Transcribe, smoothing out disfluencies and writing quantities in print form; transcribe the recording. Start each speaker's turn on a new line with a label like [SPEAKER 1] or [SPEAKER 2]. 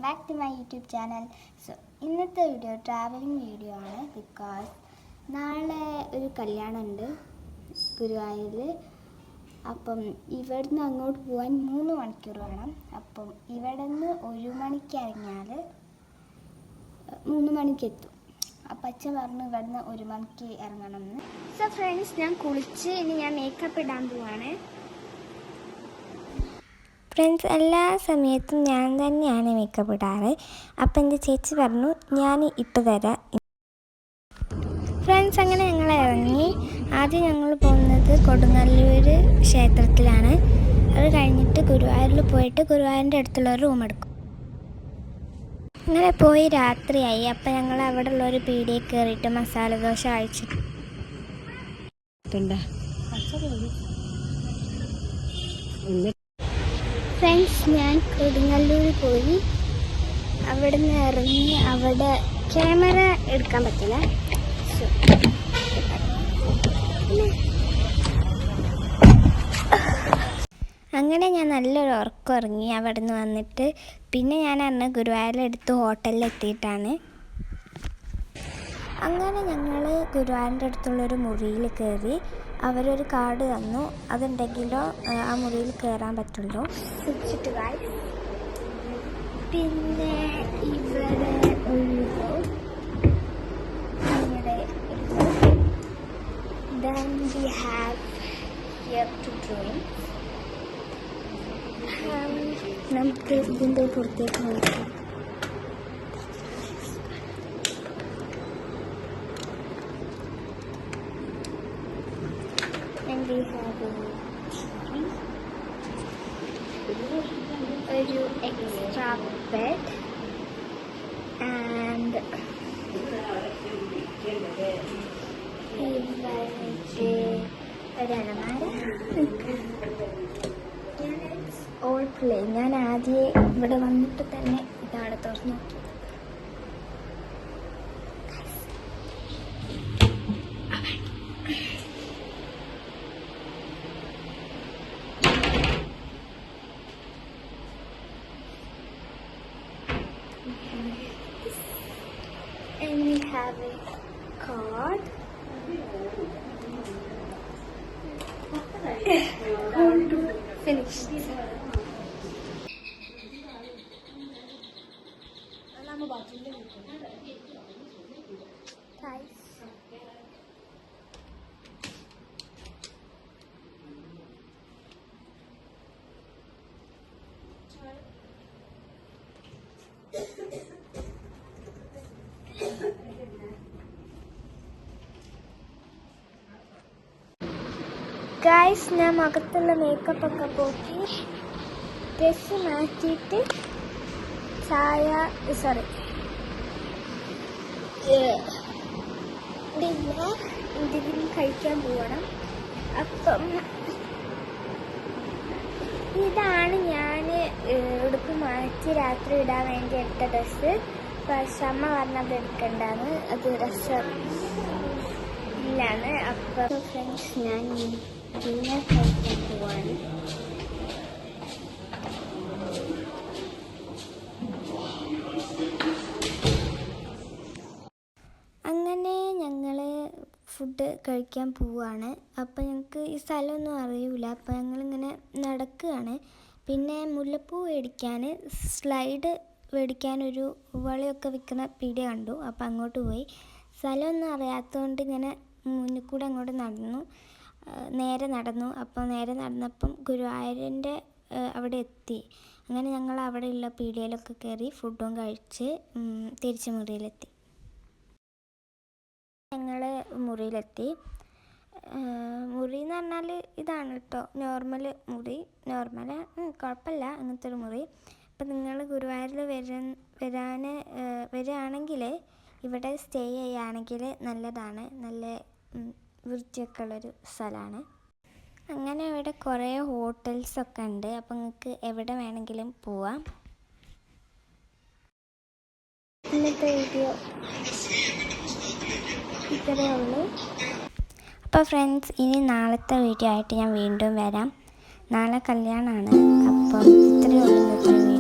[SPEAKER 1] back to my YouTube channel. So ഇന്നത്തെ video travelling video ആണ്. Because നാളെ ഒരു കല്യാണം ഉണ്ട് ഗുരുവായൂരിൽ. അപ്പം ഇവിടുന്ന് അങ്ങോട്ട് പോകാൻ 3 മണിക്കൂർ വേണം. അപ്പം ഇവിടെ നിന്ന് 1 മണിക്ക് ഇറങ്ങിയാൽ 3 മണിക്ക് എത്തും. അപ്പം അച്ഛൻ പറഞ്ഞു ഇവിടുന്ന് 1 മണിക്ക് ഇറങ്ങണം എന്ന്. സോ ഫ്രണ്ട്സ്, ഞാൻ കുളിച്ച് ഇനി ഞാൻ മേക്കപ്പ് ഇടാൻ പോവാണ്.
[SPEAKER 2] ഫ്രണ്ട്സ്, എല്ലാ സമയത്തും ഞാൻ തന്നെയാണ് മേക്കപ്പ് ഇടാറ്. അപ്പം എൻ്റെ ചേച്ചി പറഞ്ഞു ഞാൻ ഇട്ട് തരാം. ഫ്രണ്ട്സ്, അങ്ങനെ ഞങ്ങൾ ഇറങ്ങി. ആദ്യം ഞങ്ങൾ പോകുന്നത് കൊടുങ്ങല്ലൂർ ക്ഷേത്രത്തിലാണ്. അത് കഴിഞ്ഞിട്ട് ഗുരുവായൂരിൽ പോയിട്ട് ഗുരുവായൂരിൻ്റെ അടുത്തുള്ള ഒരു റൂം എടുക്കും. അങ്ങനെ പോയി രാത്രിയായി. അപ്പം ഞങ്ങൾ അവിടെ ഉള്ളൊരു പീടികയിൽ കയറിയിട്ട് മസാല ദോശ കഴിച്ചിട്ടുണ്ട്.
[SPEAKER 1] ഫ്രണ്ട്സ്, ഞാൻ കൊടുങ്ങല്ലൂർ പോയി. അവിടെ നിന്ന് ഇറങ്ങി. അവിടെ ക്യാമറ എടുക്കാൻ പറ്റില്ല.
[SPEAKER 2] അങ്ങനെ ഞാൻ നല്ലൊരു ഉറക്കം ഇറങ്ങി അവിടെ നിന്ന് വന്നിട്ട്. പിന്നെ ഞാൻ അന്ന് ഗുരുവായൂരിലെടുത്ത് ഹോട്ടലിൽ എത്തിയിട്ടാണ്. അങ്ങനെ ഞങ്ങൾ ഗുരുവായൂരിൻ്റെ അടുത്തുള്ളൊരു മുറിയിൽ കയറി. അവരൊരു കാർഡ് തന്നു, അതുണ്ടെങ്കിലോ ആ മുറിയിൽ കയറാൻ പറ്റുള്ളൂ.
[SPEAKER 1] പിന്നെ ഇവിടെ then we have here to drink. നമുക്ക് ഇതിൻ്റെ പുറത്തേക്ക് നോക്കാം. And we have ഒരു extra bed and ഒരലമാര. All play. ഞാൻ ആദ്യം ഇവിടെ വന്നിട്ട് തന്നെ ഇതാണ് തുറന്നു നോക്കി. And we have a card. Finished. Guys. Guys, ഞാൻ മുഖത്തുള്ള മേക്കപ്പൊക്കെ പോക്കി ഡ്രസ്സ് മാറ്റിയിട്ട് എന്തെങ്കിലും കഴിക്കാൻ പോകണം. അപ്പം ഇതാണ് ഞാൻ ഉടുപ്പ് മാറ്റി രാത്രി ഇടാൻ വേണ്ടി എടുത്ത ഡ്രസ്സ്. പക്ഷെ അമ്മ പറഞ്ഞത് എടുക്കണ്ടാന്ന്, അത് രസം ഇല്ലാണ്. അപ്പം ഫ്രണ്ട്സ്, ഞാൻ ഡിന്നർ കഴിക്കാൻ പോവാണ്.
[SPEAKER 2] അങ്ങനെ ഞങ്ങൾ ഫുഡ് കഴിക്കാൻ പോവാണ്. അപ്പം ഞങ്ങൾക്ക് ഈ സ്ഥലമൊന്നും അറിയില്ല. അപ്പം ഞങ്ങളിങ്ങനെ നടക്കുകയാണ്. പിന്നെ മുല്ലപ്പൂ മേടിക്കാൻ, സ്ലൈഡ് മേടിക്കാനൊരു വളയൊക്കെ വിൽക്കുന്ന പീടിക കണ്ടു. അപ്പം അങ്ങോട്ട് പോയി. സ്ഥലമൊന്നും അറിയാത്തതുകൊണ്ട് ഇങ്ങനെ മുന്നിൽ കൂടെ അങ്ങോട്ട് നേരെ നടന്നു. അപ്പോൾ നേരെ നടന്നപ്പം ഗുരുവായൂരിൻ്റെ അവിടെ എത്തി. അങ്ങനെ ഞങ്ങൾ അവിടെയുള്ള പീടികയിലൊക്കെ കയറി ഫുഡും കഴിച്ച് തിരിച്ച് മുറിയിലെത്തി. ഞങ്ങൾ മുറിയിലെത്തി. മുറി എന്ന് പറഞ്ഞാൽ ഇതാണ് കേട്ടോ, നോർമൽ മുറി. കുഴപ്പമില്ല, അങ്ങനത്തെ ഒരു മുറി. അപ്പം നിങ്ങൾ ഗുരുവായൂരിൽ വരികയാണെങ്കിൽ ഇവിടെ സ്റ്റേ ചെയ്യുകയാണെങ്കിൽ നല്ലതാണ്. നല്ല വൃത്തിയൊക്കെ ഉള്ളൊരു സ്ഥലമാണ്. അങ്ങനെ ഇവിടെ കുറേ ഹോട്ടൽസൊക്കെ ഉണ്ട്. അപ്പം നിങ്ങൾക്ക് എവിടെ വേണമെങ്കിലും പോവാം. ഇന്നത്തെ വീഡിയോ ഇത്രയേ ഉള്ളൂ. അപ്പോൾ ഫ്രണ്ട്സ്, ഇനി നാളത്തെ വീഡിയോ ആയിട്ട് ഞാൻ വീണ്ടും വരാം. നാളെ കല്യാണമാണ്. അപ്പം ഇത്രയേ ഉള്ളൂ ഇന്നത്തെ വീഡിയോ.